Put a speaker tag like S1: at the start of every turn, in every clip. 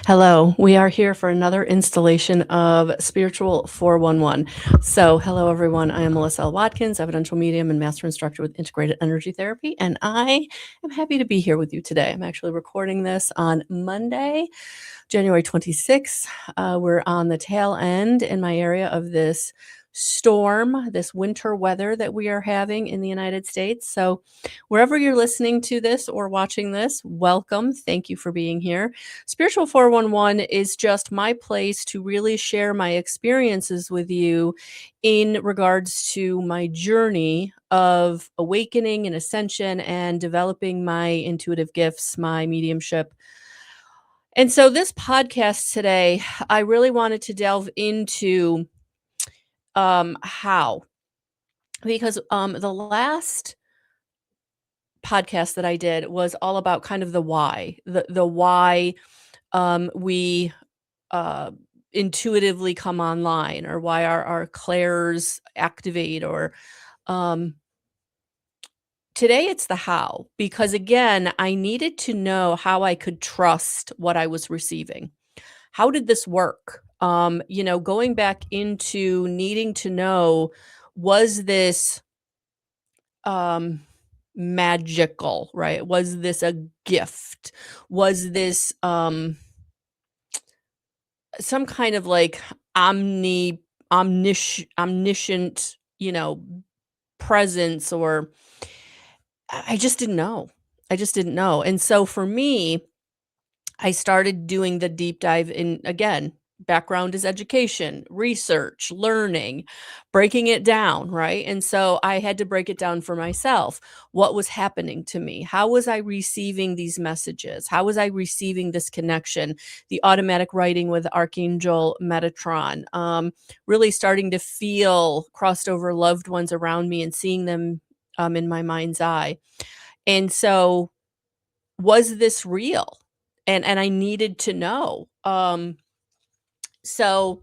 S1: Hello, we are here for another installation of Spiritual 411. So, hello everyone. I am Melissa L. Watkins, evidential medium and master instructor with integrated energy therapy, and I am happy to be here with you today. I'm actually recording this on Monday, January 26th. We're on the tail end in my area of this storm, this winter weather that we are having in the United States. So, wherever you're listening to this or watching this, welcome. Thank you for being here. Spiritual 411 is just my place to really share my experiences with you in regards to my journey of awakening and ascension and developing my intuitive gifts, my mediumship. And so, this podcast today, I really wanted to delve into how, because the last podcast that I did was all about kind of the why, the why we uh, intuitively come online, or why our clairs activate, or um, today it's the how, because again, I needed to know how I could trust what I was receiving. How did this work? Going back into needing to know, was this um magical, right? Was this a gift? Was this some kind of like omniscient, presence, or I just didn't know. I just didn't know. And so for me, I started doing the deep dive in. Again, background is education, research, learning, breaking it down, right? And so I had to break it down for myself. What was happening to me? How was I receiving these messages? How was I receiving this connection? The automatic writing with Archangel Metatron, really starting to feel crossed over loved ones around me and seeing them in my mind's eye. And so, was this real? And I needed to know. So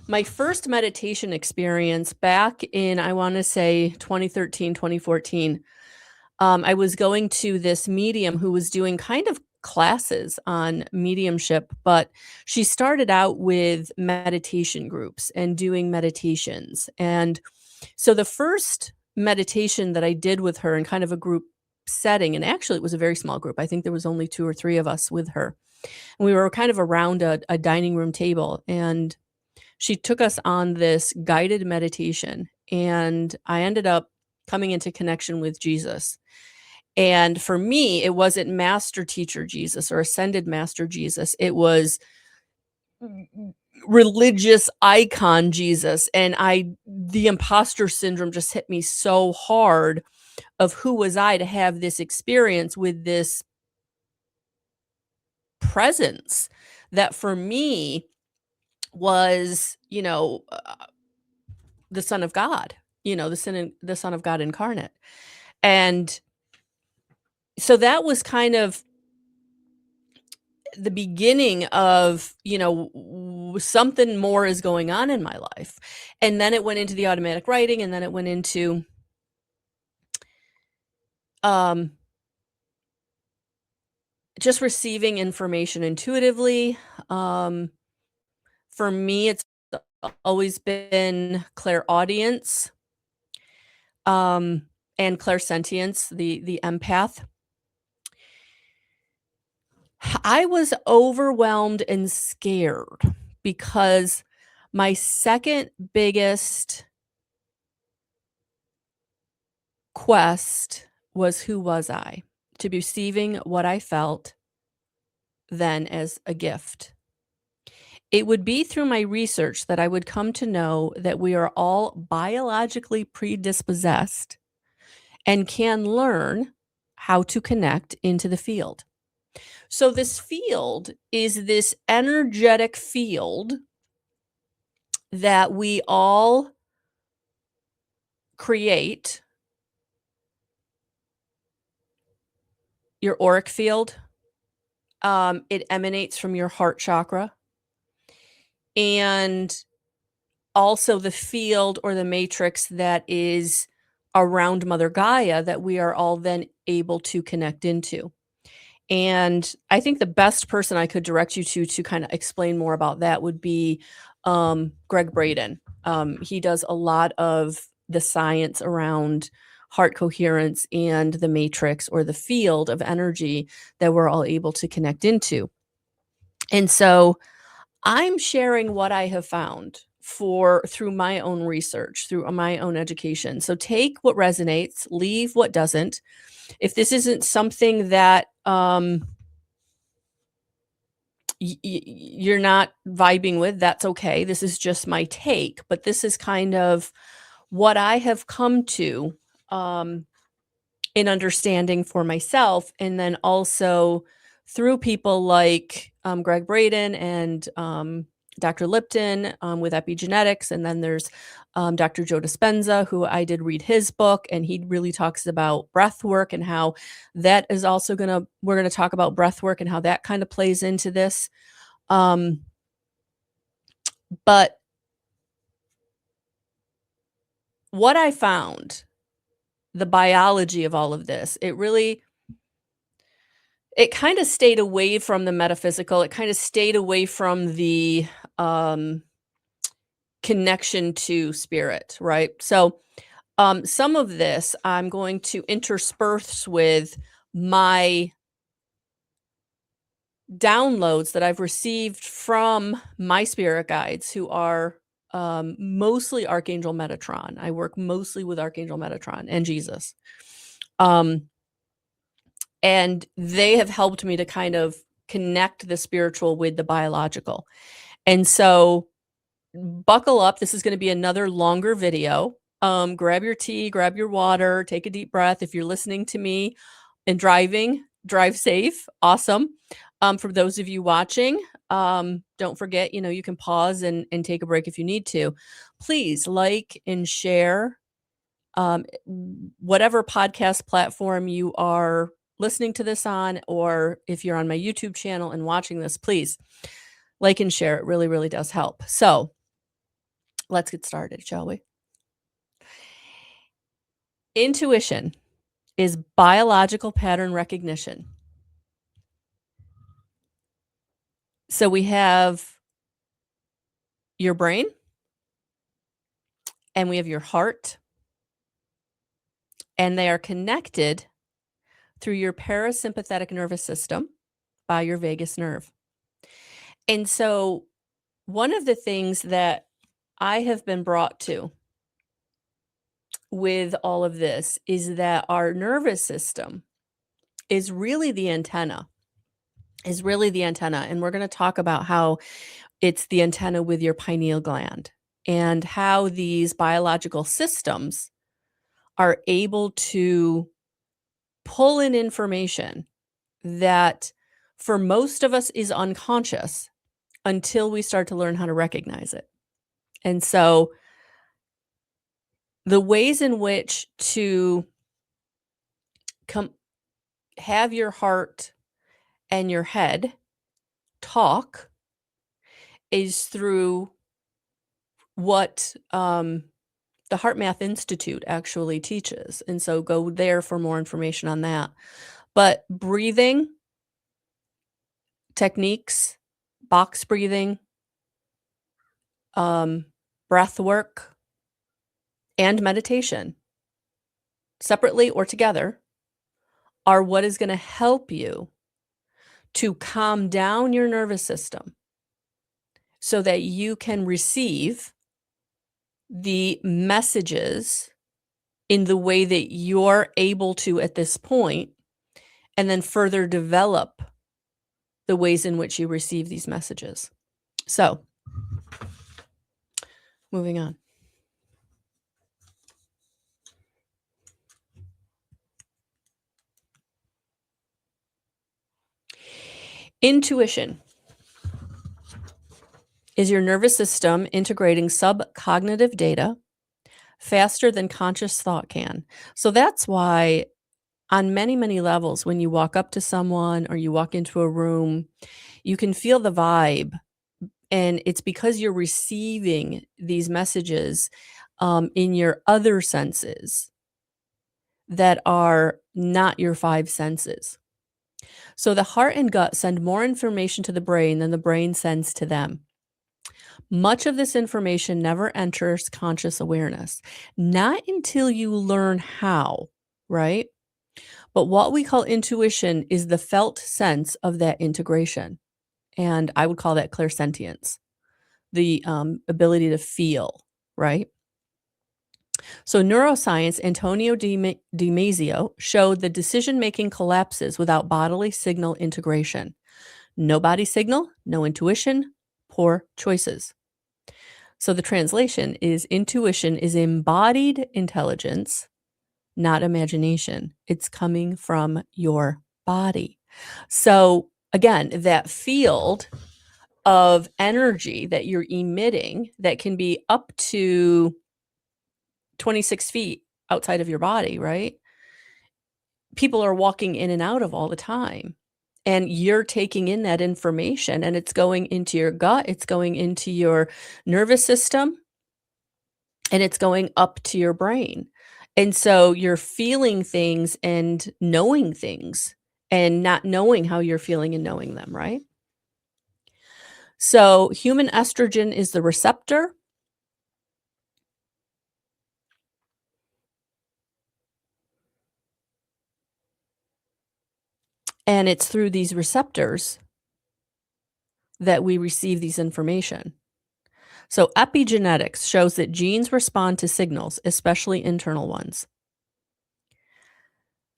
S1: my first meditation experience back in, I want to say 2013, 2014, I was going to this medium who was doing kind of classes on mediumship, but she started out with meditation groups and doing meditations. And so the first meditation that I did with her in kind of a group setting, and actually it was a very small group. I think there was only 2 or 3 of us with her. And we were kind of around a dining room table, and she took us on this guided meditation, and I ended up coming into connection with Jesus. And for me, it wasn't master teacher Jesus or ascended master Jesus. It was religious icon Jesus. And the imposter syndrome just hit me so hard, of who was I to have this experience with this presence that for me was, the Son of God, the Son of God incarnate. And so that was kind of the beginning of, something more is going on in my life. And then it went into the automatic writing, and then it went into um just receiving information intuitively. For me, it's always been clairaudience, and clairsentience, the empath. I was overwhelmed and scared because my second biggest quest was, who was I? To be receiving what I felt then as a gift. It would be through my research that I would come to know that we are all biologically predispossessed and can learn how to connect into the field. So, this field is this energetic field that we all create. Your auric field, it emanates from your heart chakra. And also the field or the matrix that is around Mother Gaia, that we are all then able to connect into. And I think the best person I could direct you to kind of explain more about that would be Greg Braden. He does a lot of the science around heart coherence and the matrix or the field of energy that we're all able to connect into. And so I'm sharing what I have found through my own research, through my own education. So take what resonates, leave what doesn't. If this isn't something that you're not vibing with, that's okay. This is just my take, but this is kind of what I have come to um, in understanding for myself, and then also through people like Greg Braden and Dr. Lipton with epigenetics, and then there's Dr. Joe Dispenza, who I did read his book, and he really talks about breath work and how that is also we're gonna talk about breath work and how that kind of plays into this. Um, but what I found, the biology of all of this, it kind of stayed away from the metaphysical. It kind of stayed away from the um, connection to spirit, right? So some of this I'm going to intersperse with my downloads that I've received from my spirit guides, who are mostly Archangel Metatron. I work mostly with Archangel Metatron and Jesus. And they have helped me to kind of connect the spiritual with the biological. And so buckle up. This is going to be another longer video. Grab your tea, grab your water, take a deep breath. If you're listening to me and driving, drive safe. Awesome. For those of you watching, don't forget, you can pause and take a break if you need to. Please like and share whatever podcast platform you are listening to this on, or if you're on my YouTube channel and watching this, please like and share. It really, really does help. So let's get started, shall we? Intuition is biological pattern recognition. So we have your brain, and we have your heart, and they are connected through your parasympathetic nervous system by your vagus nerve. And so one of the things that I have been brought to with all of this is that our nervous system is really the antenna, And we're going to talk about how it's the antenna with your pineal gland and how these biological systems are able to pull in information that for most of us is unconscious until we start to learn how to recognize it. And so the ways in which to have your heart and your head talk is through what the Heart Math Institute actually teaches. And so go there for more information on that. But breathing techniques, box breathing, breath work, and meditation, separately or together, are what is going to help you to calm down your nervous system so that you can receive the messages in the way that you're able to at this point, and then further develop the ways in which you receive these messages. So, moving on. Intuition is your nervous system integrating subcognitive data faster than conscious thought can. So that's why on many, many levels, when you walk up to someone or you walk into a room, you can feel the vibe. And it's because you're receiving these messages in your other senses that are not your five senses. So the heart and gut send more information to the brain than the brain sends to them. Much of this information never enters conscious awareness, not until you learn how, right? But what we call intuition is the felt sense of that integration. And I would call that clairsentience, the ability to feel, right? So, neuroscience, Antonio Damasio showed that decision making collapses without bodily signal integration. No body signal, no intuition, poor choices. So, the translation is intuition is embodied intelligence, not imagination. It's coming from your body. So, again, that field of energy that you're emitting that can be up to 26 feet outside of your body, right? People are walking in and out of all the time. And you're taking in that information and it's going into your gut, it's going into your nervous system, and it's going up to your brain. And so you're feeling things and knowing things and not knowing how you're feeling and knowing them, right? So human estrogen is the receptor. And it's through these receptors that we receive these information. So epigenetics shows that genes respond to signals, especially internal ones.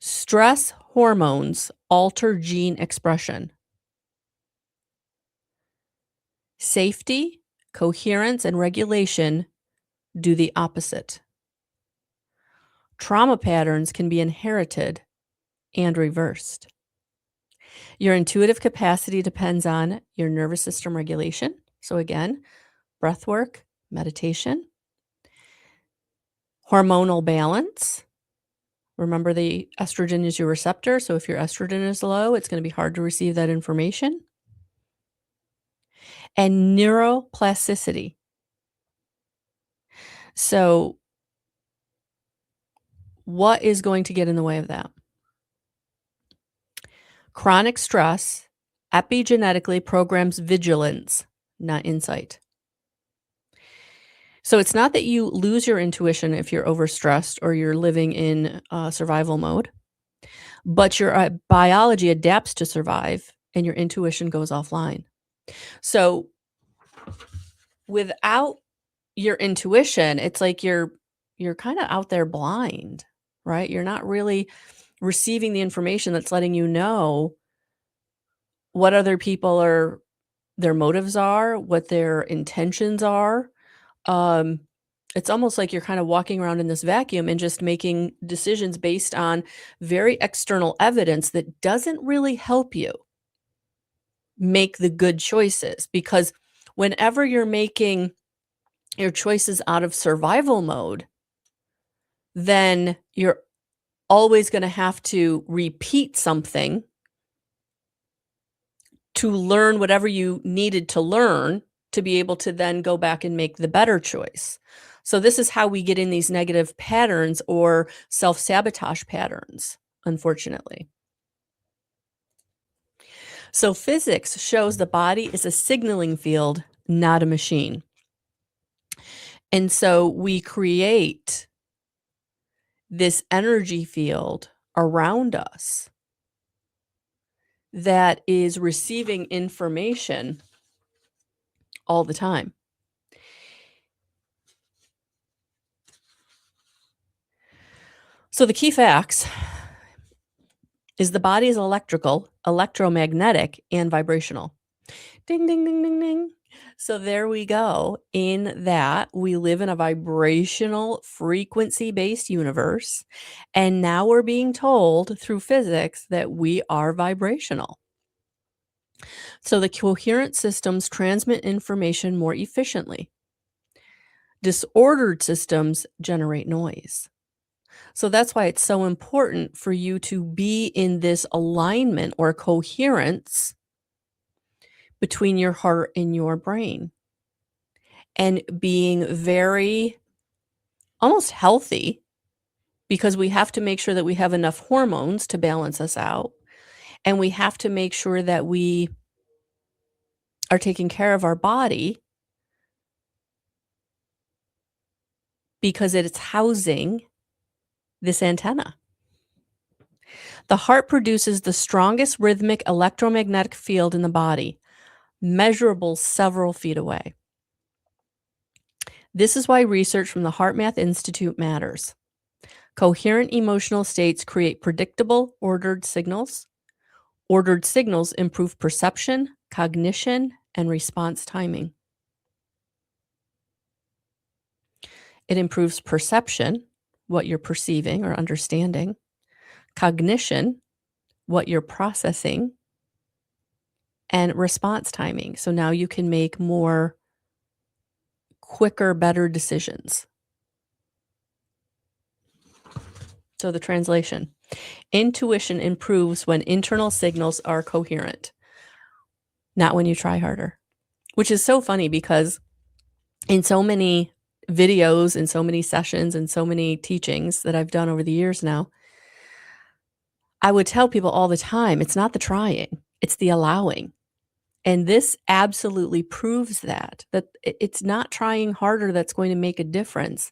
S1: Stress hormones alter gene expression. Safety, coherence, and regulation do the opposite. Trauma patterns can be inherited and reversed. Your intuitive capacity depends on your nervous system regulation. So again, breath work, meditation, hormonal balance. Remember, the estrogen is your receptor. So if your estrogen is low, it's going to be hard to receive that information. And neuroplasticity. So what is going to get in the way of that? Chronic stress epigenetically programs vigilance, not insight. So it's not that you lose your intuition if you're overstressed or you're living in survival mode, but your biology adapts to survive and your intuition goes offline. So without your intuition, it's like you're kind of out there blind, right? You're not really receiving the information that's letting you know what other people are, their motives are, what their intentions are. It's almost like you're kind of walking around in this vacuum and just making decisions based on very external evidence that doesn't really help you make the good choices. Because whenever you're making your choices out of survival mode, then you're always going to have to repeat something to learn whatever you needed to learn to be able to then go back and make the better choice. So this is how we get in these negative patterns or self-sabotage patterns, unfortunately. So physics shows the body is a signaling field, not a machine. And so we create this energy field around us that is receiving information all the time. So the key facts is the body is electrical, electromagnetic, and vibrational. Ding, ding, ding, ding, ding. So there we go. In that, we live in a vibrational, frequency-based universe. And now we're being told through physics that we are vibrational. So the coherent systems transmit information more efficiently. Disordered systems generate noise. So that's why it's so important for you to be in this alignment or coherence between your heart and your brain, and being very almost healthy, because we have to make sure that we have enough hormones to balance us out. And we have to make sure that we are taking care of our body because it's housing this antenna. The heart produces the strongest rhythmic electromagnetic field in the body, measurable several feet away. This is why research from the HeartMath Institute matters. Coherent emotional states create predictable, ordered signals. Ordered signals improve perception, cognition, and response timing. It improves perception, what you're perceiving or understanding, cognition, what you're processing, and response timing. So now you can make more quicker, better decisions. So the translation: intuition improves when internal signals are coherent, not when you try harder. Which is so funny because in so many videos and so many sessions and so many teachings that I've done over the years now, I would tell people all the time, it's not the trying, it's the allowing. And this absolutely proves that it's not trying harder that's going to make a difference,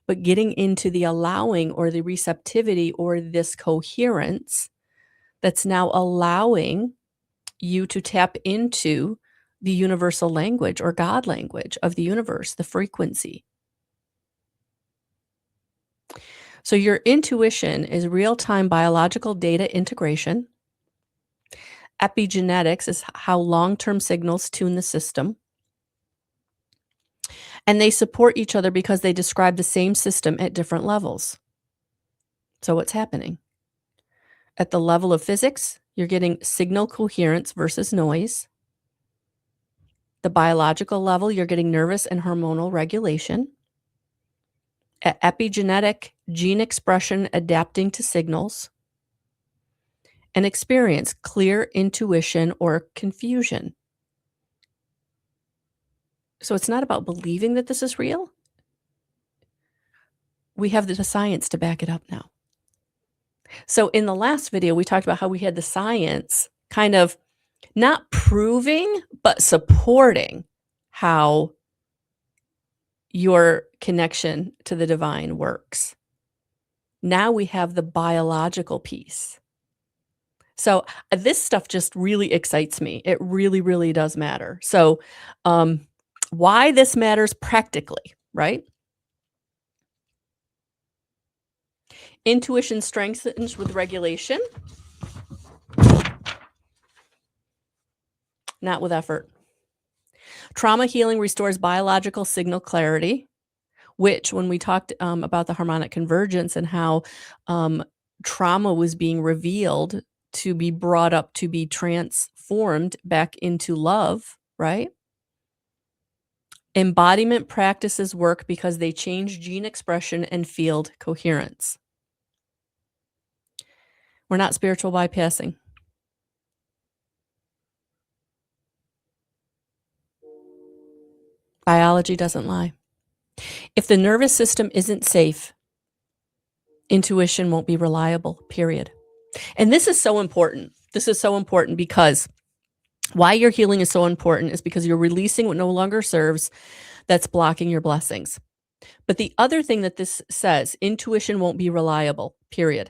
S1: but getting into the allowing or the receptivity or this coherence that's now allowing you to tap into the universal language or God language of the universe, the frequency. So your intuition is real-time biological data integration. Epigenetics is how long-term signals tune the system. And they support each other because they describe the same system at different levels. So what's happening? At the level of physics, you're getting signal coherence versus noise. The biological level, you're getting nervous and hormonal regulation. At epigenetic, gene expression adapting to signals. And experience, clear intuition or confusion. So it's not about believing that this is real. We have the science to back it up now. So in the last video, we talked about how we had the science kind of not proving, but supporting how your connection to the divine works. Now we have the biological piece. So this stuff just really excites me. It really, really does matter. So why this matters practically, right? Intuition strengthens with regulation, not with effort. Trauma healing restores biological signal clarity, which when we talked about the harmonic convergence and how trauma was being revealed to be brought up to be transformed back into love, right? Embodiment practices work because they change gene expression and field coherence. We're not spiritual bypassing. Biology doesn't lie. If the nervous system isn't safe, intuition won't be reliable, period. And this is so important. This is so important because why your healing is so important is because you're releasing what no longer serves that's blocking your blessings. But the other thing that this says, intuition won't be reliable, period.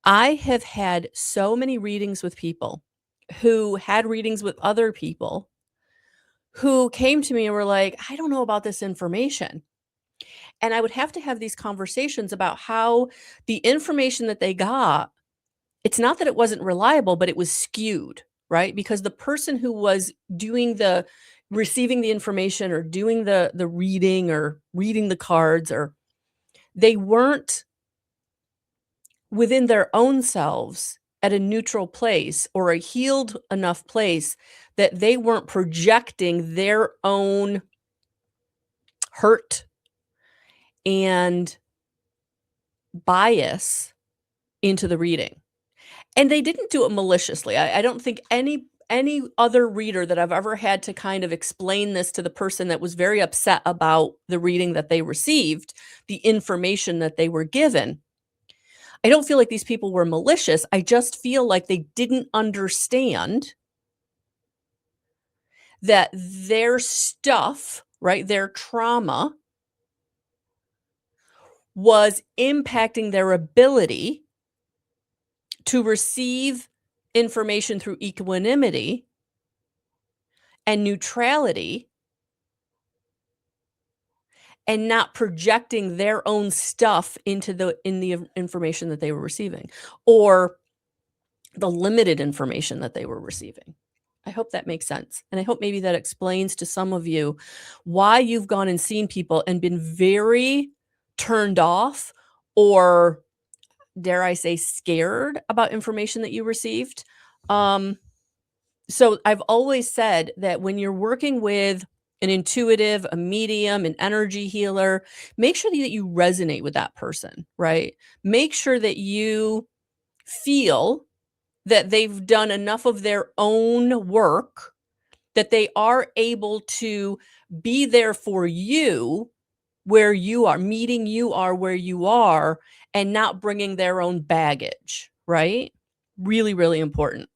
S1: I have had so many readings with people who had readings with other people who came to me and were like, I don't know about this information. And I would have to have these conversations about how the information that they got, it's not that it wasn't reliable, but it was skewed, right? Because the person who was doing receiving the information or doing the reading or reading the cards, or they weren't within their own selves at a neutral place or a healed enough place that they weren't projecting their own hurt and bias into the reading. And they didn't do it maliciously. I don't think any other reader that I've ever had to kind of explain this to the person that was very upset about the reading that they received, the information that they were given. I don't feel like these people were malicious. I just feel like they didn't understand that their stuff, right, their trauma was impacting their ability to receive information through equanimity and neutrality and not projecting their own stuff into the information that they were receiving, or the limited information that they were receiving. I hope that makes sense. And I hope maybe that explains to some of you why you've gone and seen people and been very turned off, or dare I say scared about information that you received. So I've always said that when you're working with an intuitive, a medium, an energy healer, make sure that you resonate with that person, right? Make sure that you feel that they've done enough of their own work that they are able to be there for you where you are, meeting you are where you are, and not bringing their own baggage, right? Really, really important.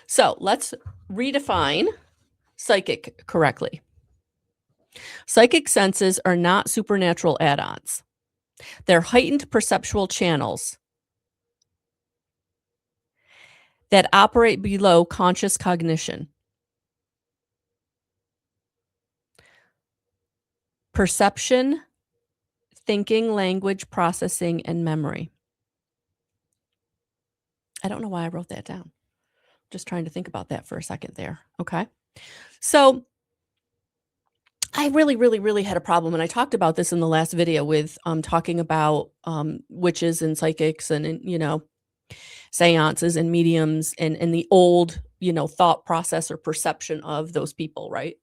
S1: So let's redefine psychic correctly. Psychic senses are not supernatural add-ons. They're heightened perceptual channels that operate below conscious cognition. Perception, thinking, language, processing, and memory. I don't know why I wrote that down. Just trying to think about that for a second there. Okay. So I really, really, really had a problem. And I talked about this in the last video with talking about witches and psychics and seances and mediums and the old, thought process or perception of those people, right?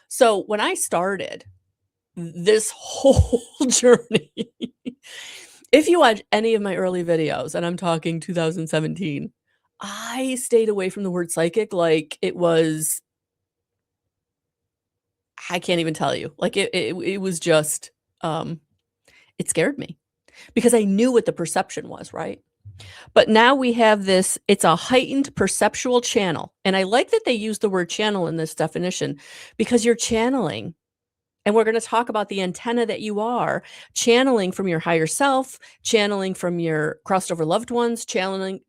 S1: So when I started this whole journey, if you watch any of my early videos, and I'm talking 2017, I stayed away from the word psychic like it was, I can't even tell you. Like it was just, it scared me because I knew what the perception was, right? But now we have this, it's a heightened perceptual channel. And I like that they use the word channel in this definition because you're channeling. And we're going to talk about the antenna that you are channeling from your higher self, channeling from your crossed over loved ones, channeling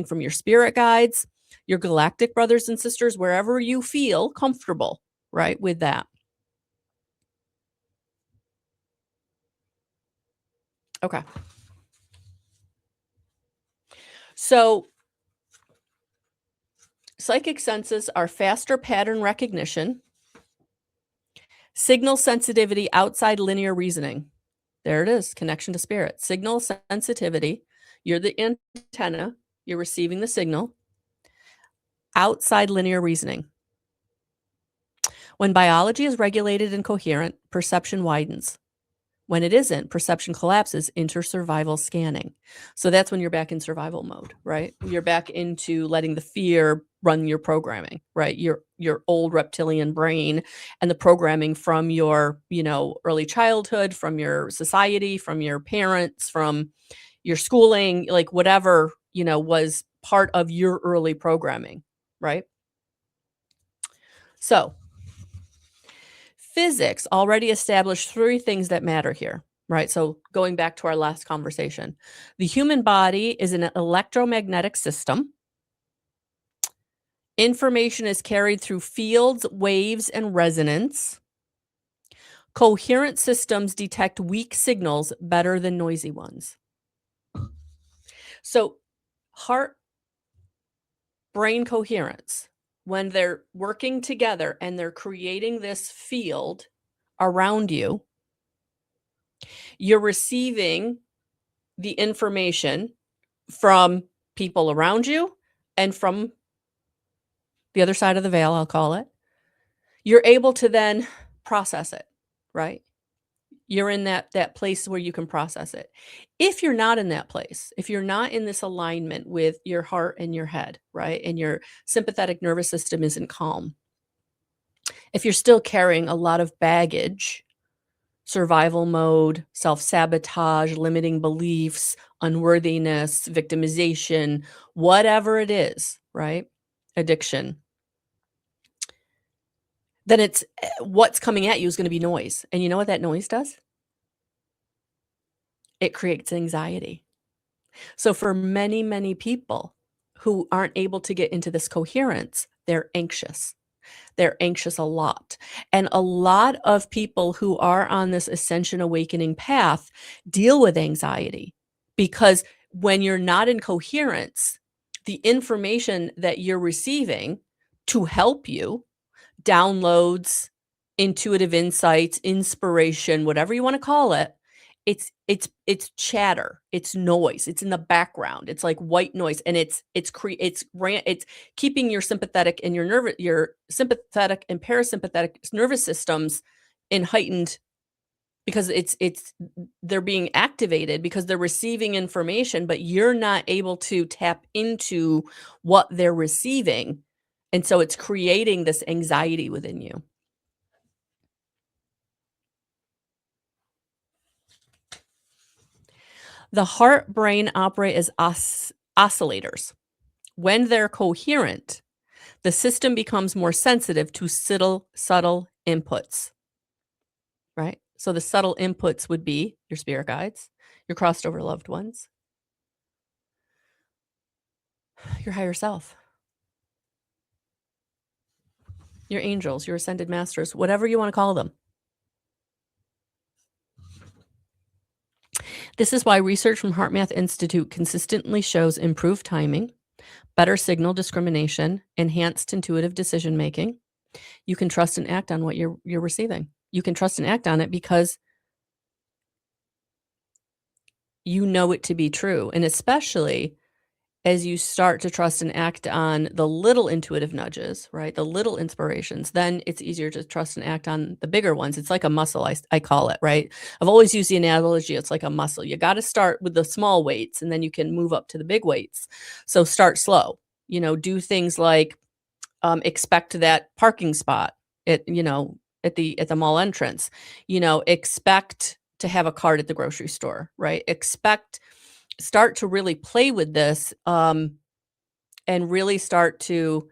S1: from your spirit guides, your galactic brothers and sisters, wherever you feel comfortable, right, with that. Okay. So psychic senses are faster pattern recognition, signal sensitivity outside linear reasoning. There it is, connection to spirit. Signal sensitivity. You're the antenna. You're receiving the signal. Outside linear reasoning. When biology is regulated and coherent, perception widens. When it isn't, perception collapses into survival scanning. So that's when you're back in survival mode, right? You're back into letting the fear run your programming, right? Your old reptilian brain and the programming from your, early childhood, from your society, from your parents, from your schooling, like whatever, was part of your early programming, right? So physics already established three things that matter here, right? So going back to our last conversation, the human body is an electromagnetic system. Information is carried through fields, waves, and resonance. Coherent systems detect weak signals better than noisy ones. So heart, brain coherence, when they're working together and they're creating this field around you, you're receiving the information from people around you and from the other side of the veil, I'll call it. You're able to then process it, right? You're in that place where you can process it. If you're not in that place, if you're not in this alignment with your heart and your head, right? And your sympathetic nervous system isn't calm. If you're still carrying a lot of baggage survival mode, self-sabotage, limiting beliefs, unworthiness, victimization, whatever it is, right? Addiction. Then it's what's coming at you is going to be noise. And you know what that noise does? It creates anxiety. So for many, many people who aren't able to get into this coherence, they're anxious. They're anxious a lot. And a lot of people who are on this ascension awakening path deal with anxiety because when you're not in coherence, the information that you're receiving to help you, downloads, intuitive insights, inspiration, whatever you want to call it, it's chatter, it's noise, it's in the background, it's like white noise, and it's keeping your sympathetic and your sympathetic and parasympathetic nervous systems in heightened, because it's they're being activated because they're receiving information, but you're not able to tap into what they're receiving, and so it's creating this anxiety within you. The heart brain operate as oscillators. When they're coherent, the system becomes more sensitive to subtle inputs, right? So the subtle inputs would be your spirit guides, your crossed over loved ones, your higher self, your angels, your ascended masters, whatever you want to call them. This is why research from HeartMath Institute consistently shows improved timing, better signal discrimination, enhanced intuitive decision making. You can trust and act on what you're receiving. You can trust and act on it because you know it to be true. And especially as you start to trust and act on the little intuitive nudges, right? The little inspirations, then it's easier to trust and act on the bigger ones. It's like a muscle, I call it, right? I've always used the analogy, it's like a muscle. You got to start with the small weights and then you can move up to the big weights. So start slow, do things like expect that parking spot at the mall entrance, expect to have a cart at the grocery store, right? Start to really play with this, and really start to,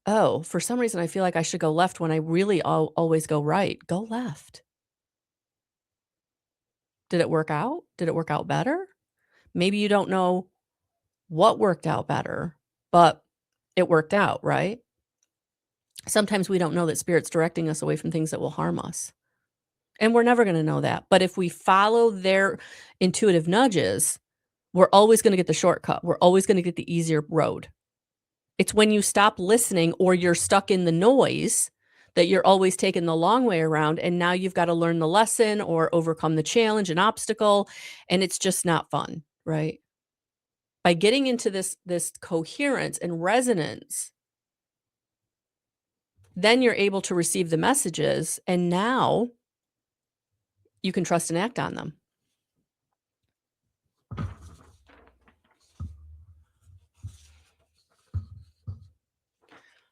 S1: oh, for some reason I feel like I should go left when I really always go right. Go left. Did it work out? Did it work out better? Maybe you don't know what worked out better, but it worked out, right? Sometimes we don't know that spirit's directing us away from things that will harm us. And we're never going to know that. But if we follow their intuitive nudges, we're always going to get the shortcut. We're always going to get the easier road. It's when you stop listening or you're stuck in the noise that you're always taking the long way around. And now you've got to learn the lesson or overcome the challenge and obstacle. And it's just not fun, right? By getting into this coherence and resonance, then you're able to receive the messages, and now you can trust and act on them.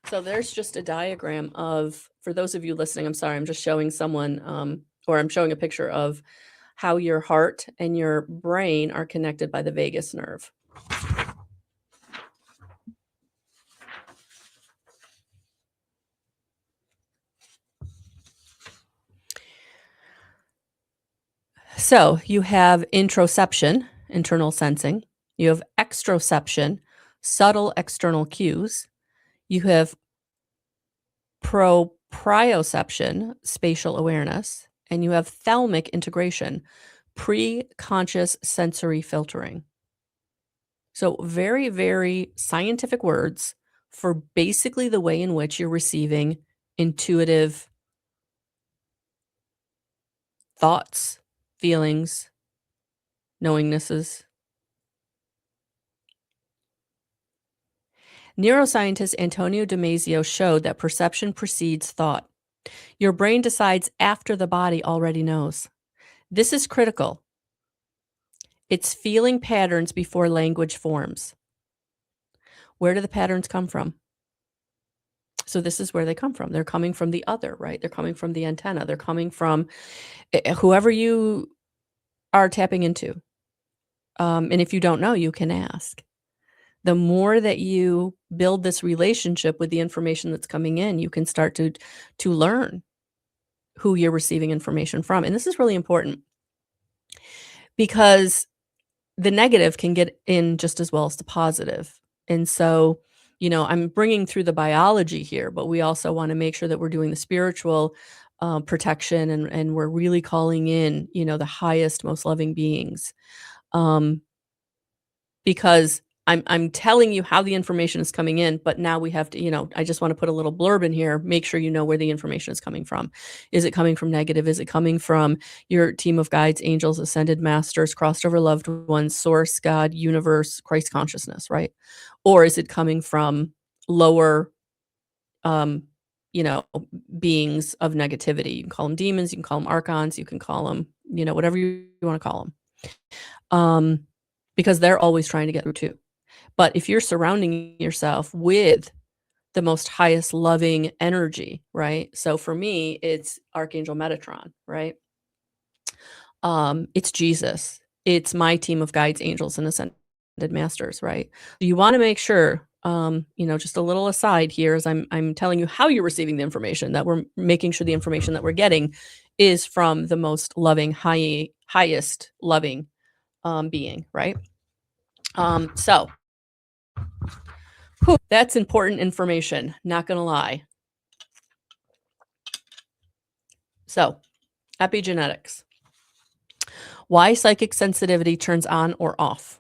S1: So there's just a diagram of, for those of you listening, I'm sorry, I'm just showing someone, or I'm showing a picture of how your heart and your brain are connected by the vagus nerve. So you have interoception, internal sensing. You have exteroception, subtle external cues. You have proprioception, spatial awareness. And you have thalamic integration, pre-conscious sensory filtering. So very, very scientific words for basically the way in which you're receiving intuitive thoughts, feelings, knowingnesses. Neuroscientist Antonio Damasio showed that perception precedes thought. Your brain decides after the body already knows. This is critical. It's feeling patterns before language forms. Where do the patterns come from? So this is where they come from. They're coming from the other, right? They're coming from the antenna. They're coming from whoever you are tapping into. And if you don't know, you can ask. The more that you build this relationship with the information that's coming in, you can start to learn who you're receiving information from. And this is really important because the negative can get in just as well as the positive. And so, I'm bringing through the biology here, but we also want to make sure that we're doing the spiritual protection, and we're really calling in, the highest, most loving beings. Because I'm telling you how the information is coming in, but now we have to, I just want to put a little blurb in here. Make sure you know where the information is coming from. Is it coming from negative? Is it coming from your team of guides, angels, ascended masters, crossed over loved ones, source, God, universe, Christ consciousness, right? Or is it coming from lower, you know, beings of negativity? You can call them demons, you can call them archons, you can call them, whatever you want to call them. Because they're always trying to get through too. But if you're surrounding yourself with the most highest loving energy, right? So for me, it's Archangel Metatron, right? It's Jesus. It's my team of guides, angels, and ascended masters, right? You want to make sure, just a little aside here, as I'm telling you how you're receiving the information, that we're making sure the information that we're getting is from the most loving, highest loving being, right? So that's important information, not gonna lie. So, epigenetics. Why psychic sensitivity turns on or off.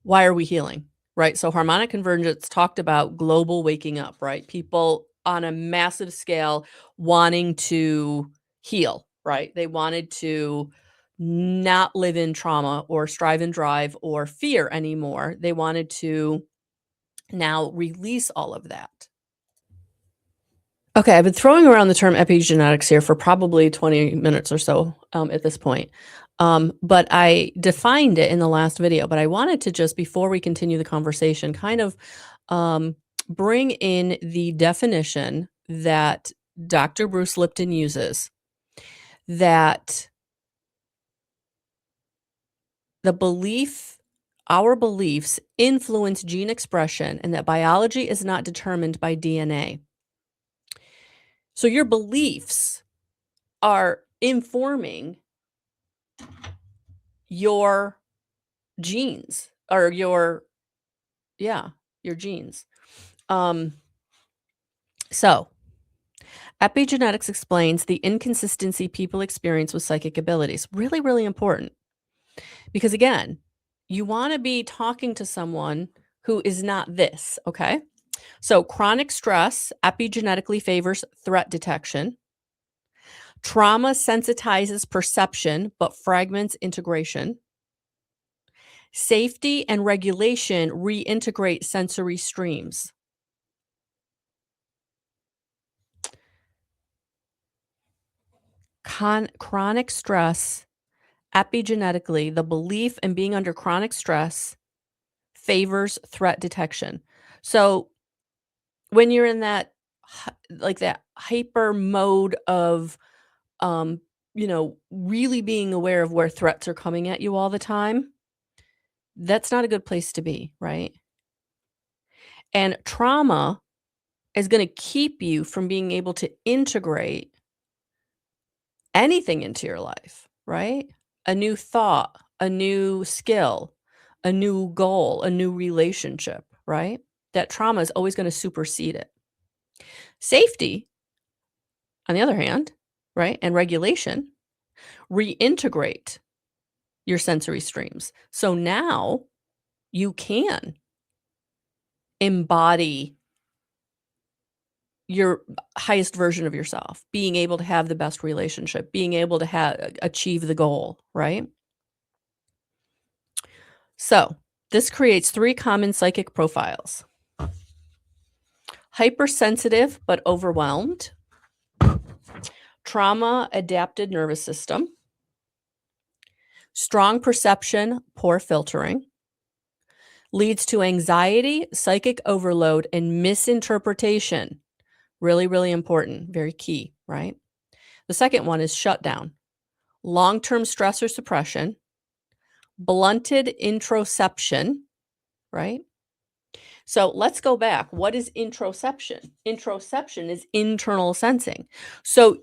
S1: Why are we healing, right? So harmonic convergence talked about global waking up, right? People on a massive scale wanting to heal, right? They wanted to not live in trauma or strive and drive or fear anymore. They wanted to now release all of that. Okay, I've been throwing around the term epigenetics here for probably 20 minutes or so at this point. But I defined it in the last video, but I wanted to just, before we continue the conversation, kind of bring in the definition that Dr. Bruce Lipton uses, that our beliefs influence gene expression, and that biology is not determined by DNA. So your beliefs are informing your genes, or your genes. So epigenetics explains the inconsistency people experience with psychic abilities. Really, really important. Because again, you want to be talking to someone who is not this, okay? So chronic stress epigenetically favors threat detection. Trauma sensitizes perception but fragments integration. Safety and regulation reintegrate sensory streams. Chronic stress, epigenetically, the belief in being under chronic stress favors threat detection. So when you're in that, that hyper mode of, really being aware of where threats are coming at you all the time, that's not a good place to be, right? And trauma is going to keep you from being able to integrate anything into your life, right? A new thought, a new skill, a new goal, a new relationship, right? That trauma is always going to supersede it. Safety, on the other hand, right, and regulation reintegrate your sensory streams. So now you can embody your highest version of yourself, being able to have the best relationship, being able to achieve the goal, right? So this creates 3 common psychic profiles: hypersensitive but overwhelmed, trauma adapted nervous system, strong perception, poor filtering, leads to anxiety, psychic overload, and misinterpretation. Really, really important, very key, right? The second one is shutdown, long-term stress or suppression, blunted introception, right? So let's go back. What is introception? Introception is internal sensing. So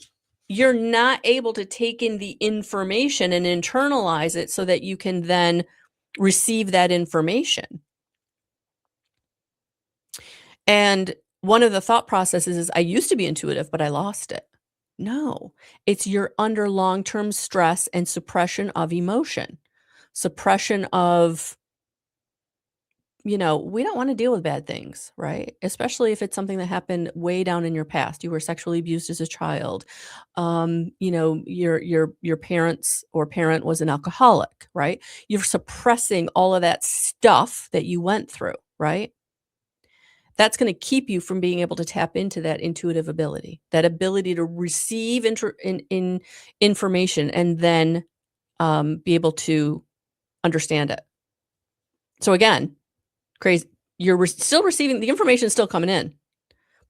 S1: you're not able to take in the information and internalize it so that you can then receive that information. And one of the thought processes is I used to be intuitive, but I lost it. No, it's you're under long-term stress and suppression of emotion, suppression of, we don't want to deal with bad things, right? Especially if it's something that happened way down in your past. You were sexually abused as a child. Your parents or parent was an alcoholic, right? You're suppressing all of that stuff that you went through, right? That's going to keep you from being able to tap into that intuitive ability, that ability to receive information and then be able to understand it. So again, crazy. You're still receiving the information, is still coming in,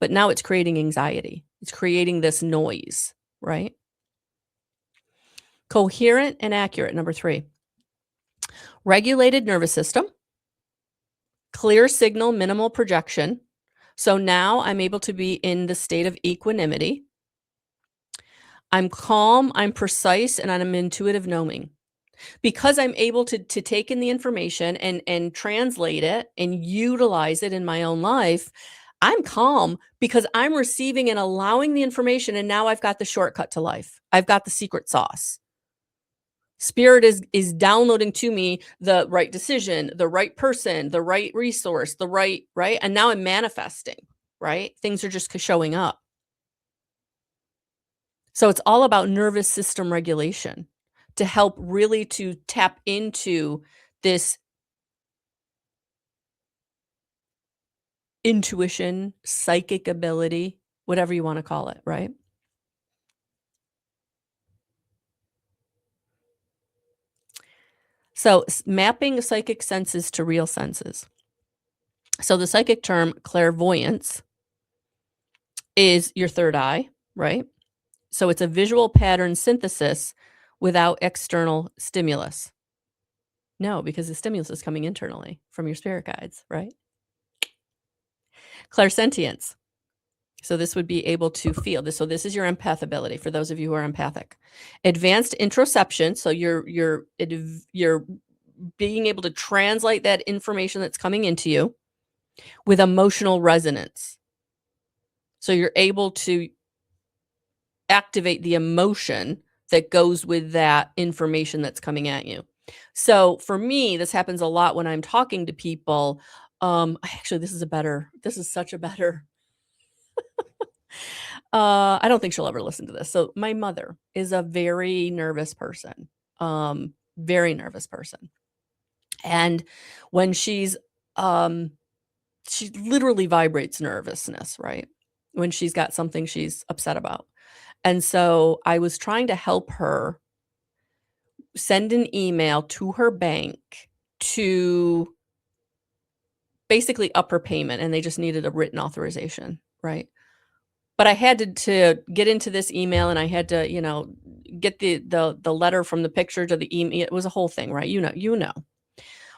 S1: but now it's creating anxiety. It's creating this noise, right? Coherent and accurate, number 3. Regulated nervous system, clear signal, minimal projection. So now I'm able to be in the state of equanimity. I'm calm, I'm precise, and I'm intuitive knowing. Because I'm able to take in the information and translate it and utilize it in my own life, I'm calm because I'm receiving and allowing the information, and now I've got the shortcut to life. I've got the secret sauce. Spirit is downloading to me the right decision, the right person, the right resource, right? And now I'm manifesting, right? Things are just showing up. So it's all about nervous system regulation to help really to tap into this intuition, psychic ability, whatever you want to call it, right? So mapping psychic senses to real senses. So the psychic term clairvoyance is your third eye, right? So it's a visual pattern synthesis without external stimulus. No, because the stimulus is coming internally from your spirit guides, right? Clairsentience. So this would be able to feel this. So this is your empath ability for those of you who are empathic. Advanced introception. So you're being able to translate that information that's coming into you with emotional resonance. So you're able to activate the emotion that goes with that information that's coming at you. So for me, this happens a lot when I'm talking to people. Actually, this is such a better I don't think she'll ever listen to this. So my mother is a very nervous person. Very nervous person. And when she literally vibrates nervousness, right? When she's got something she's upset about. And so I was trying to help her send an email to her bank to basically up her payment, and they just needed a written authorization, right? But I had to get into this email, and I had to, get the letter from the picture to the email. It was a whole thing, right? You know.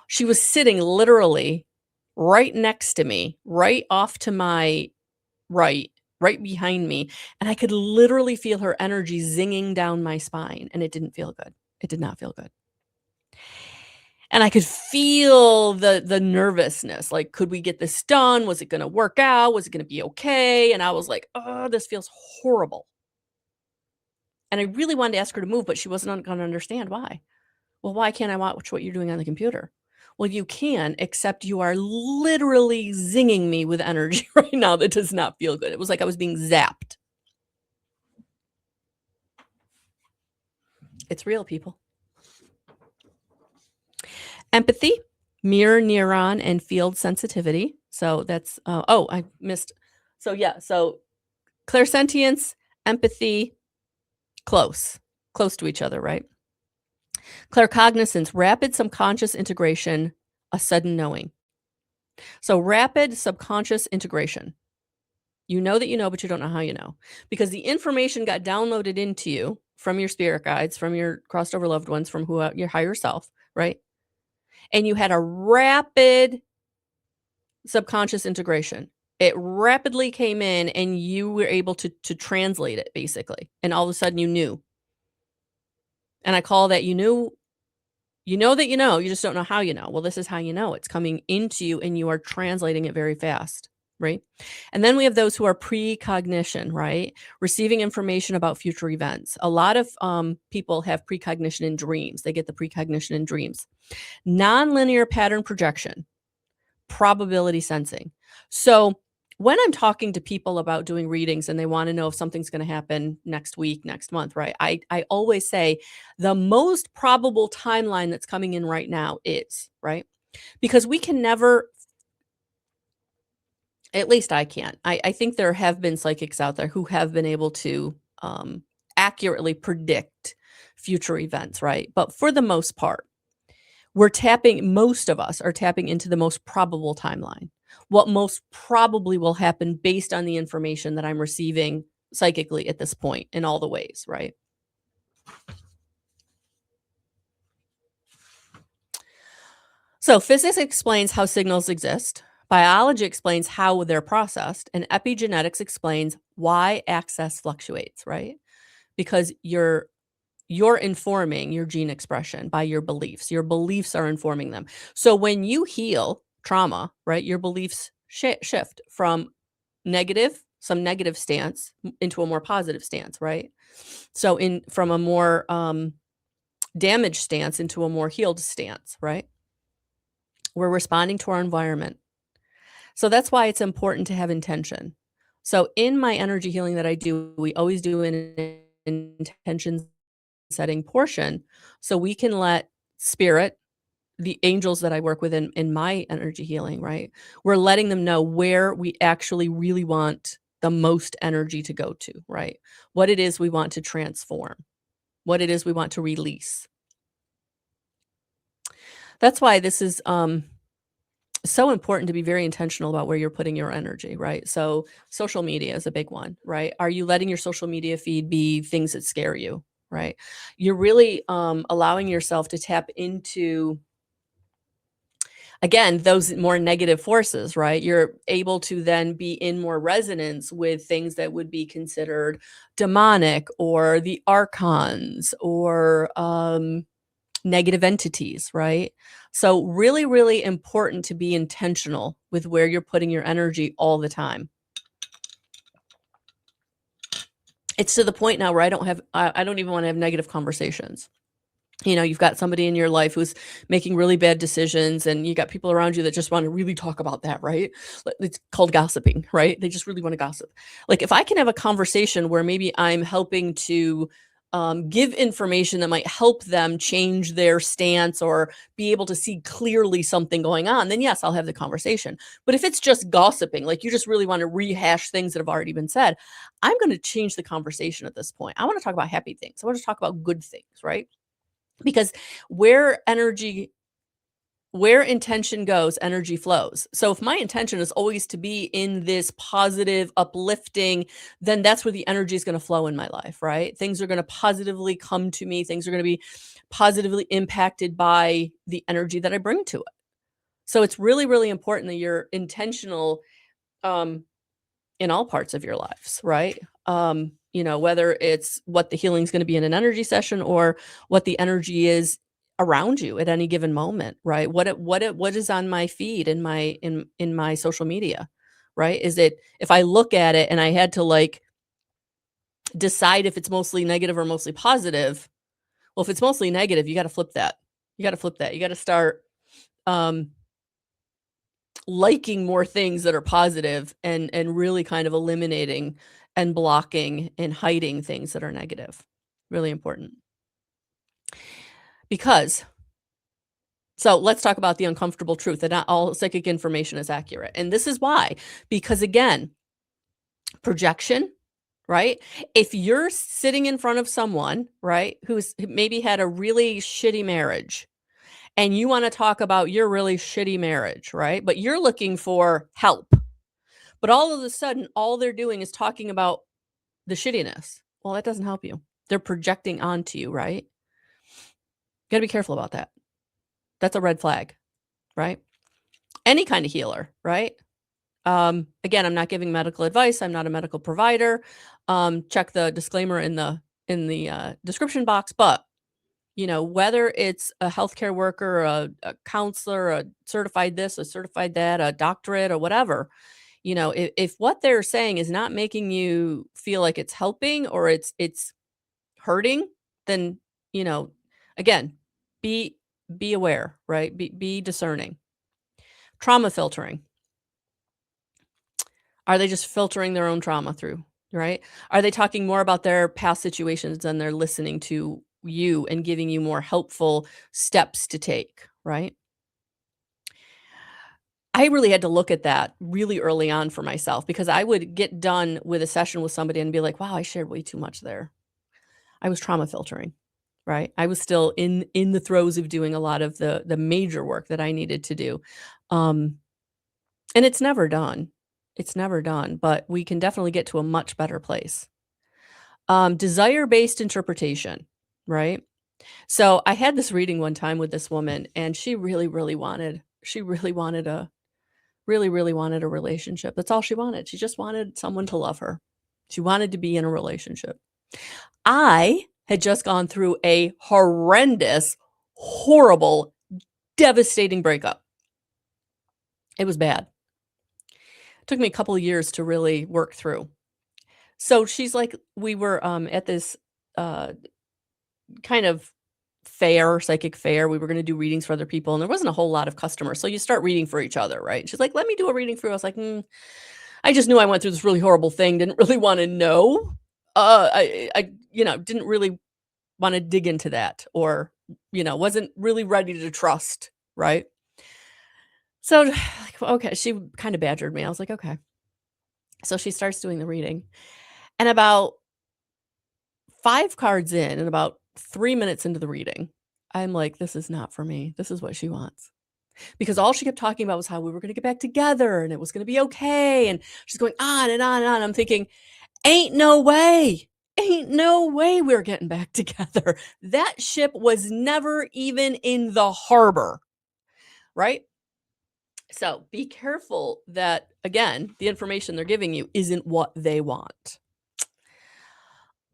S1: She was sitting literally right next to me, right off to my right behind me, and I could literally feel her energy zinging down my spine, and it didn't feel good. It did not feel good. And I could feel the nervousness, like, could we get this done? Was it gonna work out? Was it gonna be okay? And I was like, "Oh, this feels horrible." And I really wanted to ask her to move, but she wasn't gonna understand why. Well, why can't I watch what you're doing on the computer? Well, you can, except you are literally zinging me with energy right now that does not feel good. It was like I was being zapped. It's real, people. Empathy, mirror neuron, and field sensitivity. So that's, I missed. So yeah, so clairsentience, empathy, close to each other, right? Claircognizance, rapid subconscious integration, a sudden knowing. So rapid subconscious integration. You know that you know, but you don't know how you know. Because the information got downloaded into you from your spirit guides, from your crossed over loved ones, from who your higher self, right? And you had a rapid subconscious integration. It rapidly came in and you were able to translate it basically. And all of a sudden you knew. And I call that you know that you know, you just don't know how you know. Well, this is how you know. It's coming into you and you are translating it very fast, right? And then we have those who are precognition, right? Receiving information about future events. A lot of people have precognition in dreams. They get the precognition in dreams. Nonlinear pattern projection, probability sensing. So when I'm talking to people about doing readings and they want to know if something's going to happen next week, next month, right? I always say the most probable timeline that's coming in right now is, right? Because we can never, at least I can't. I think there have been psychics out there who have been able to accurately predict future events, right? But for the most part, most of us are tapping into the most probable timeline. What most probably will happen based on the information that I'm receiving psychically at this point in all the ways, right? So physics explains how signals exist. Biology explains how they're processed, and epigenetics explains why access fluctuates, right? Because you're informing your gene expression by your beliefs. Your beliefs are informing them. So when you heal trauma, right, your beliefs shift from some negative stance into a more positive stance, right? So from a more damaged stance into a more healed stance, right? We're responding to our environment. So that's why it's important to have intention. So in my energy healing that I do, we always do an intention setting portion so we can let spirit, the angels that I work with in my energy healing, right? We're letting them know where we actually really want the most energy to go to, right? What it is we want to transform, what it is we want to release. That's why this is so important to be very intentional about where you're putting your energy, right? So social media is a big one, right? Are you letting your social media feed be things that scare you, right? You're really allowing yourself to tap into, again, those more negative forces, right? You're able to then be in more resonance with things that would be considered demonic or the archons or negative entities, right? So really, really important to be intentional with where you're putting your energy all the time. It's to the point now where I don't even want to have negative conversations. You know, you've got somebody in your life who's making really bad decisions and you got people around you that just want to really talk about that, right? It's called gossiping, right? They just really want to gossip. Like if I can have a conversation where maybe I'm helping to give information that might help them change their stance or be able to see clearly something going on, then yes, I'll have the conversation. But if it's just gossiping, like you just really want to rehash things that have already been said, I'm going to change the conversation at this point. I want to talk about happy things. I want to talk about good things, right? Because where intention goes, energy flows. So if my intention is always to be in this positive, uplifting, then that's where the energy is going to flow in my life, right? Things are going to positively come to me. Things are going to be positively impacted by the energy that I bring to it. So it's really, really important that you're intentional um, in all parts of your lives, right? You know, whether it's what the healing is going to be in an energy session or what the energy is around you at any given moment, right? What is on my feed in my social media, right? Is it, if I look at it and I had to like decide if it's mostly negative or mostly positive, well, if it's mostly negative, you got to flip that. You got to flip that. You got to start um liking more things that are positive and really kind of eliminating and blocking and hiding things that are negative. Really important. Because so let's talk about the uncomfortable truth that not all psychic information is accurate. And this is why, because again, projection, right? If you're sitting in front of someone, right, who maybe had a really shitty marriage and you want to talk about your really shitty marriage, right? But you're looking for help. But all of a sudden, all they're doing is talking about the shittiness. Well, that doesn't help you. They're projecting onto you, right? You got to be careful about that. That's a red flag, right? Any kind of healer, right? Again, I'm not giving medical advice. I'm not a medical provider. Check the disclaimer in the description box. But whether it's a healthcare worker, a counselor, a certified this, a certified that, a doctorate, or whatever, if what they're saying is not making you feel like it's helping or it's hurting, then again, be aware, right? Be discerning. Trauma filtering. Are they just filtering their own trauma through, right? Are they talking more about their past situations than they're listening to you and giving you more helpful steps to take, right? I really had to look at that really early on for myself because I would get done with a session with somebody and be like, wow, I shared way too much there. I was trauma filtering, right? I was still in the throes of doing a lot of the major work that I needed to do. And it's never done. It's never done, but we can definitely get to a much better place. Desire-based interpretation, right? So I had this reading one time with this woman, and she really, really wanted a relationship. That's all she wanted. She just wanted someone to love her. She wanted to be in a relationship. I had just gone through a horrendous, horrible, devastating breakup. It was bad. It took me a couple of years to really work through. So she's like, we were at this kind of psychic fair. We were going to do readings for other people, and there wasn't a whole lot of customers. So you start reading for each other, right? She's like, let me do a reading for you. I was like, I just knew I went through this really horrible thing. Didn't really want to know. I didn't really want to dig into that, or, wasn't really ready to trust, right? So, like, okay, she kind of badgered me. I was like, okay. So she starts doing the reading, and about 5 cards in and about 3 minutes into the reading, I'm like, this is not for me. This is what she wants. Because all she kept talking about was how we were going to get back together and it was going to be okay. And she's going on and on and on. I'm thinking, ain't no way. Ain't no way we're getting back together. That ship was never even in the harbor, right? So be careful that, again, the information they're giving you isn't what they want.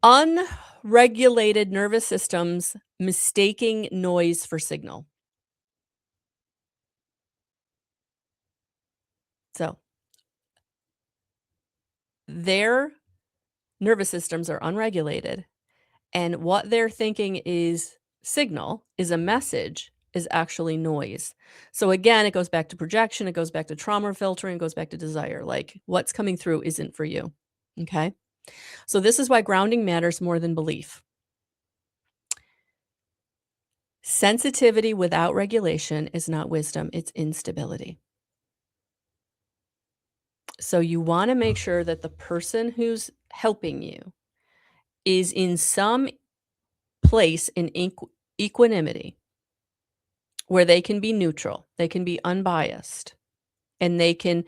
S1: Unregulated nervous systems mistaking noise for signal. So their nervous systems are unregulated, and what they're thinking is signal, is a message, is actually noise. So again, it goes back to projection, it goes back to trauma filtering, it goes back to desire. Like, what's coming through isn't for you. Okay? So this is why grounding matters more than belief. Sensitivity without regulation is not wisdom, it's instability. So you want to make sure that the person who's helping you is in some place in equanimity where they can be neutral, they can be unbiased, and they can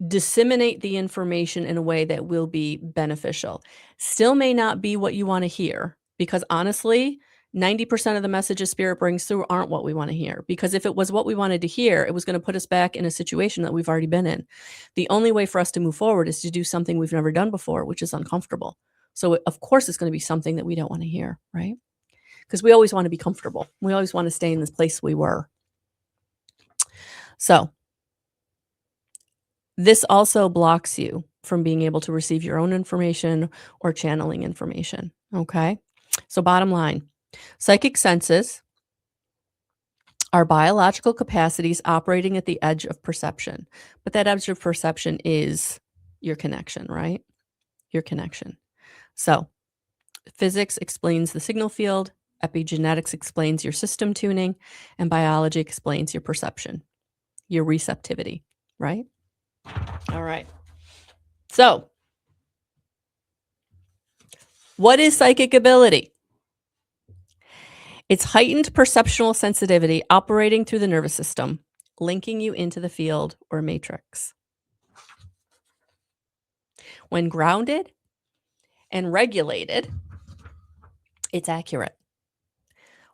S1: disseminate the information in a way that will be beneficial. Still may not be what you want to hear, because honestly, 90% of the messages spirit brings through aren't what we want to hear. Because if it was what we wanted to hear, it was going to put us back in a situation that we've already been in. The only way for us to move forward is to do something we've never done before, which is uncomfortable. So of course it's going to be something that we don't want to hear, right? Because we always want to be comfortable. We always want to stay in this place we were. So this also blocks you from being able to receive your own information or channeling information. Okay. So bottom line, psychic senses are biological capacities operating at the edge of perception. But that edge of perception is your connection, right? Your connection. So physics explains the signal field, epigenetics explains your system tuning, and biology explains your perception, your receptivity, right? All right. So, what is psychic ability? It's heightened perceptual sensitivity operating through the nervous system, linking you into the field or matrix. When grounded and regulated, it's accurate.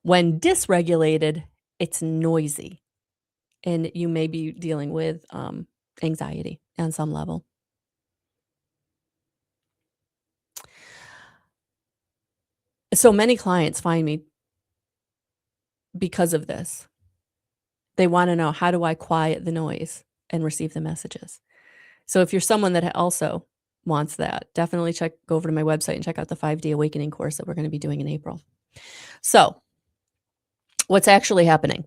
S1: When dysregulated, it's noisy. And you may be dealing with anxiety on some level. So many clients find me because of this. They want to know, how do I quiet the noise and receive the messages? So if you're someone that also wants that, definitely go over to my website and check out the 5D Awakening course that we're going to be doing in April. So what's actually happening?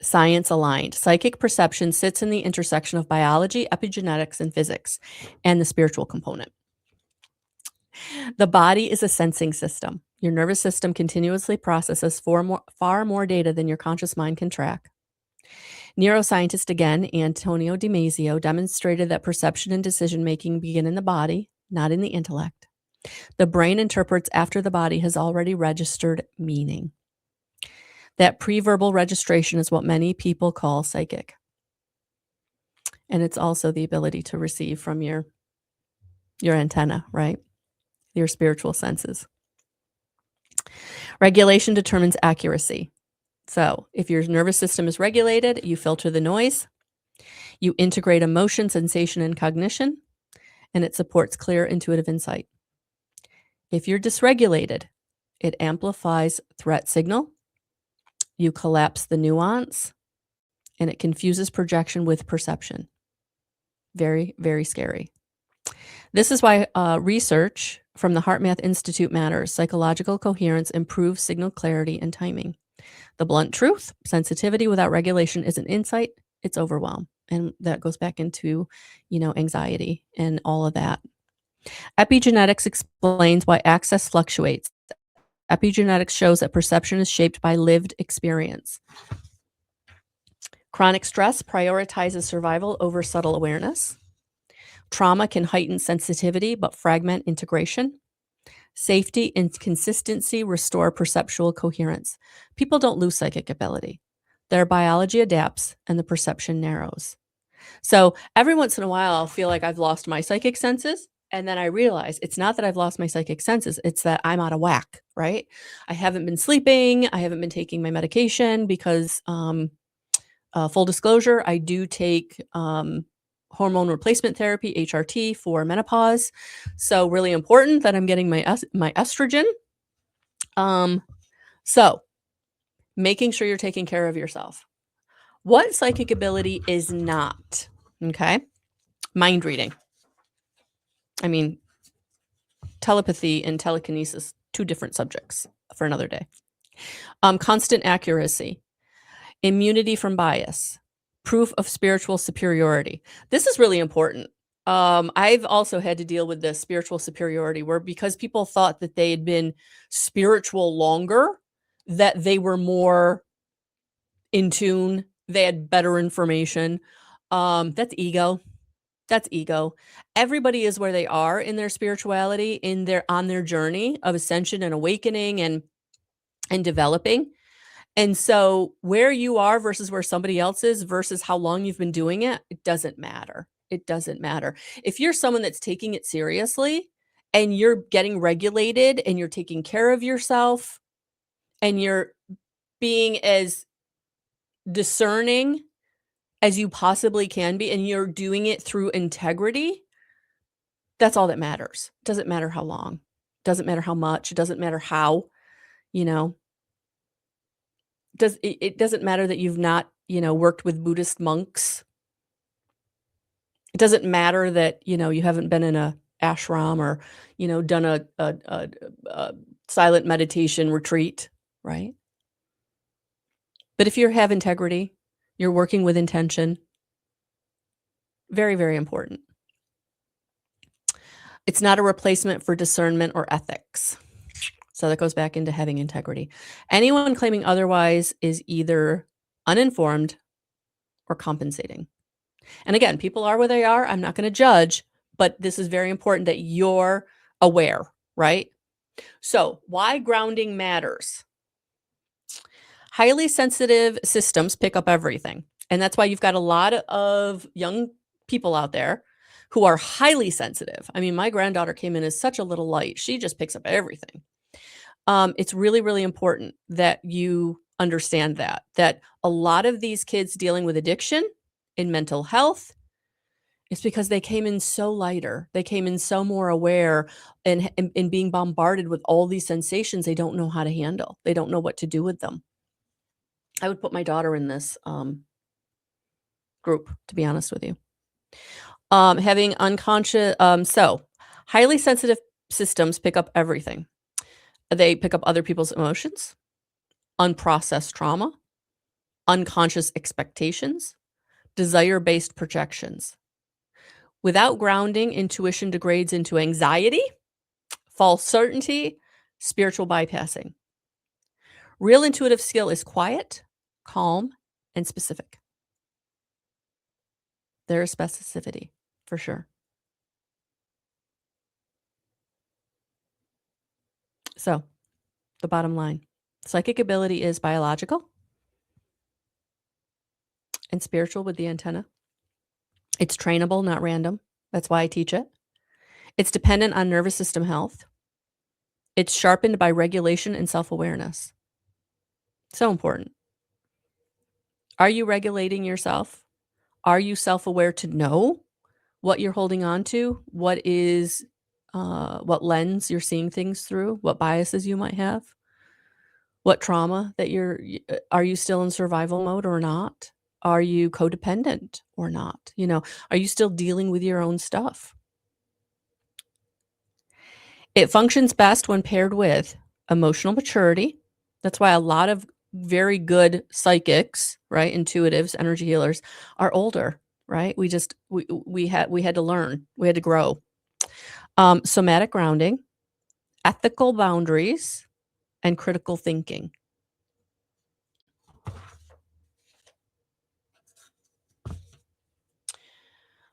S1: Science aligned. Psychic perception sits in the intersection of biology, epigenetics, and physics, and the spiritual component. The body is a sensing system. Your nervous system continuously processes far more data than your conscious mind can track. Neuroscientist again, Antonio Damasio, demonstrated that perception and decision-making begin in the body, not in the intellect. The brain interprets after the body has already registered meaning. That pre-verbal registration is what many people call psychic. And it's also the ability to receive from your antenna, right? Your spiritual senses. Regulation determines accuracy. So if your nervous system is regulated, you filter the noise, you integrate emotion, sensation, and cognition, and it supports clear intuitive insight. If you're dysregulated, it amplifies threat signal, you collapse the nuance, and it confuses projection with perception. Very, very scary. This is why research from the HeartMath Institute matters. Psychological coherence improves signal clarity and timing. The blunt truth, sensitivity without regulation isn't insight, it's overwhelm. And that goes back into, anxiety and all of that. Epigenetics explains why access fluctuates. Epigenetics shows that perception is shaped by lived experience. Chronic stress prioritizes survival over subtle awareness. Trauma can heighten sensitivity but fragment integration. Safety and consistency restore perceptual coherence. People don't lose psychic ability. Their biology adapts and the perception narrows. So every once in a while, I'll feel like I've lost my psychic senses. And then I realize it's not that I've lost my psychic senses. It's that I'm out of whack, right? I haven't been sleeping. I haven't been taking my medication because, full disclosure, I do take hormone replacement therapy, HRT, for menopause. So really important that I'm getting my estrogen. So making sure you're taking care of yourself. What psychic ability is not? Okay. Mind reading. I mean, telepathy and telekinesis, two different subjects for another day. Constant accuracy, immunity from bias, proof of spiritual superiority. This is really important. I've also had to deal with the spiritual superiority where, because people thought that they had been spiritual longer, that they were more in tune, they had better information. That's ego. That's ego. Everybody is where they are in their spirituality, on their journey of ascension and awakening and developing. And so where you are versus where somebody else is versus how long you've been doing it, it doesn't matter. It doesn't matter. If you're someone that's taking it seriously and you're getting regulated and you're taking care of yourself and you're being as discerning as you possibly can be, and you're doing it through integrity, that's all that matters. It doesn't matter how long. It doesn't matter how much. It doesn't matter how, it doesn't matter that you've not, worked with Buddhist monks. It doesn't matter that, you haven't been in a ashram or, done a silent meditation retreat, right? But if you have integrity, you're working with intention, very, very important. It's not a replacement for discernment or ethics. So that goes back into having integrity. Anyone claiming otherwise is either uninformed or compensating. And again, people are where they are. I'm not going to judge, but this is very important that you're aware, right? So why grounding matters. Highly sensitive systems pick up everything. And that's why you've got a lot of young people out there who are highly sensitive. I mean, my granddaughter came in as such a little light. She just picks up everything. It's really, really important that you understand that a lot of these kids dealing with addiction and mental health is because they came in so lighter. They came in so more aware and being bombarded with all these sensations they don't know how to handle. They don't know what to do with them. I would put my daughter in this group, to be honest with you. Having unconscious, so highly sensitive systems pick up everything. They pick up other people's emotions, unprocessed trauma, unconscious expectations, desire-based projections. Without grounding, intuition degrades into anxiety, false certainty, spiritual bypassing. Real intuitive skill is quiet, calm, and specific. There is specificity, for sure. So, the bottom line, psychic ability is biological and spiritual with the antenna. It's trainable, not random. That's why I teach it. It's dependent on nervous system health. It's sharpened by regulation and self-awareness. So important. Are you regulating yourself? Are you self-aware to know what you're holding on to? What lens you're seeing things through? What biases you might have? What trauma that are you still in survival mode or not? Are you codependent or not? Are you still dealing with your own stuff? It functions best when paired with emotional maturity. That's why a lot of very good psychics, right, intuitives, energy healers are older, right? We had to learn, we had to grow. Somatic grounding, ethical boundaries, and critical thinking.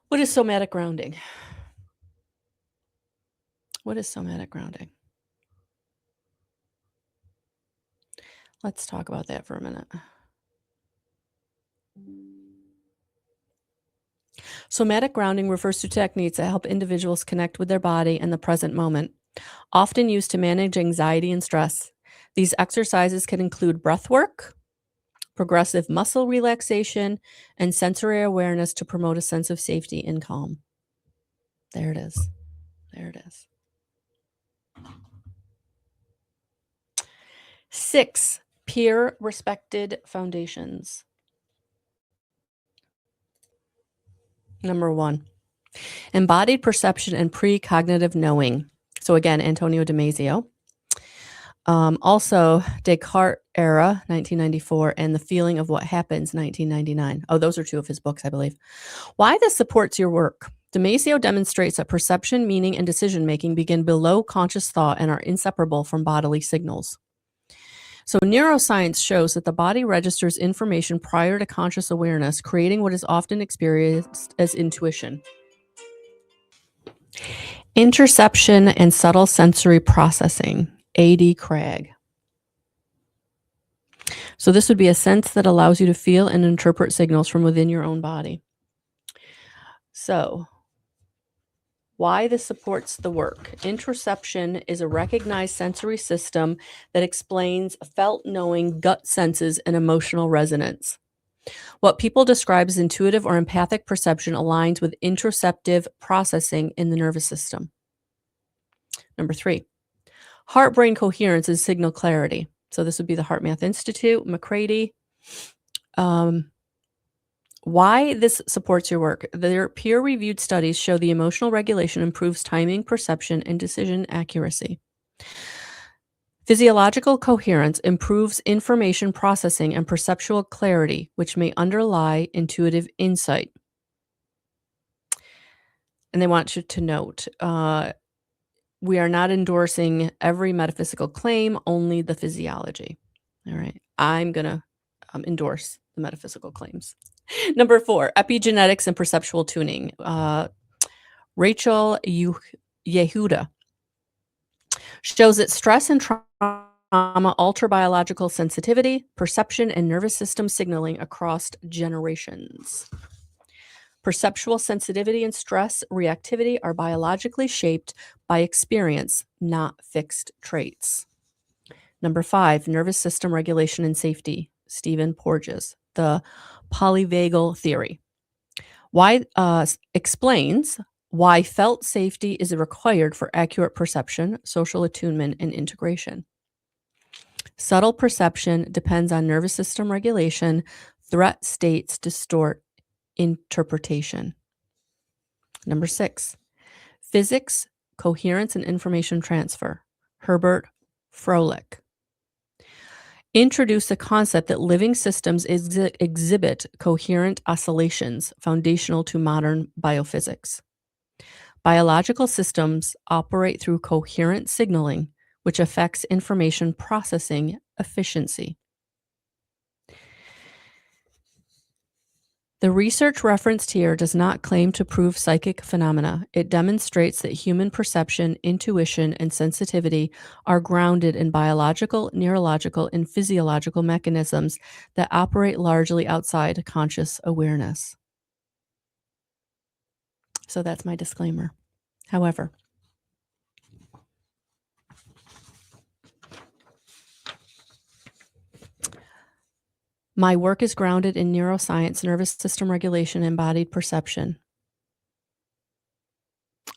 S1: What is somatic grounding? What is somatic grounding? Let's talk about that for a minute. Somatic grounding refers to techniques that help individuals connect with their body and the present moment, often used to manage anxiety and stress. These exercises can include breath work, progressive muscle relaxation, and sensory awareness to promote a sense of safety and calm. There it is. There it is. 6, peer-respected foundations. Number 1, embodied perception and precognitive knowing. So again, Antonio Damasio. Also, Descartes era, 1994, and The Feeling of What Happens, 1999. Oh, those are 2 of his books, I believe. Why this supports your work. Damasio demonstrates that perception, meaning, and decision-making begin below conscious thought and are inseparable from bodily signals. So neuroscience shows that the body registers information prior to conscious awareness, creating what is often experienced as intuition. Interception and subtle sensory processing, A.D. Craig. So this would be a sense that allows you to feel and interpret signals from within your own body. So why this supports the work. Interception is a recognized sensory system that explains felt knowing, gut senses, and emotional resonance. What people describe as intuitive or empathic perception aligns with interoceptive processing in the nervous system. Number 3, heart-brain coherence is signal clarity. So this would be the HeartMath Institute, McCready. Why this supports your work. Their peer-reviewed studies show the emotional regulation improves timing, perception, and decision accuracy. Physiological coherence improves information processing and perceptual clarity, which may underlie intuitive insight. And they want you to note, we are not endorsing every metaphysical claim, only the physiology. All right. I'm going to endorse the metaphysical claims. Number 4, epigenetics and perceptual tuning. Rachel Yehuda shows that stress and trauma alter biological sensitivity, perception, and nervous system signaling across generations. Perceptual sensitivity and stress reactivity are biologically shaped by experience, not fixed traits. Number 5, nervous system regulation and safety. Stephen Porges, the polyvagal theory. Why explains why felt safety is required for accurate perception, social attunement, and integration. Subtle perception depends on nervous system regulation. Threat states distort interpretation. Number 6, physics, coherence, and information transfer. Herbert Froelich. Introduce the concept that living systems exhibit coherent oscillations foundational to modern biophysics. Biological systems operate through coherent signaling, which affects information processing efficiency. The research referenced here does not claim to prove psychic phenomena. It demonstrates that human perception, intuition, and sensitivity are grounded in biological, neurological, and physiological mechanisms that operate largely outside conscious awareness. So that's my disclaimer. However, my work is grounded in neuroscience, nervous system regulation, embodied perception.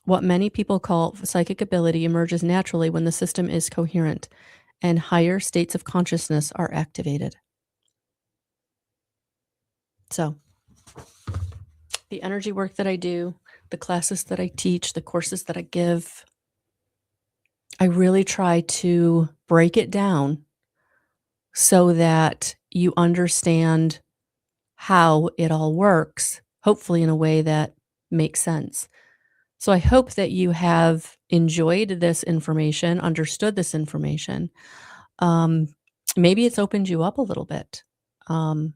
S1: What many people call psychic ability emerges naturally when the system is coherent and higher states of consciousness are activated. So, the energy work that I do, the classes that I teach, the courses that I give, I really try to break it down so that you understand how it all works, hopefully in a way that makes sense. So I hope that you have enjoyed this information, understood this information. Maybe it's opened you up a little bit to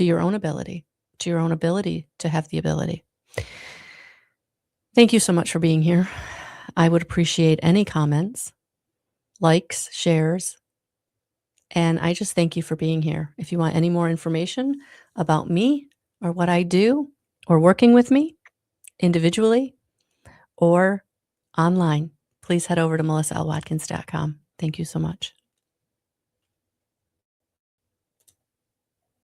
S1: your own ability, to have the ability. Thank you so much for being here. I would appreciate any comments, likes, shares, and I just thank you for being here. If you want any more information about me or what I do or working with me individually or online, please head over to melissalwatkins.com. Thank you so much.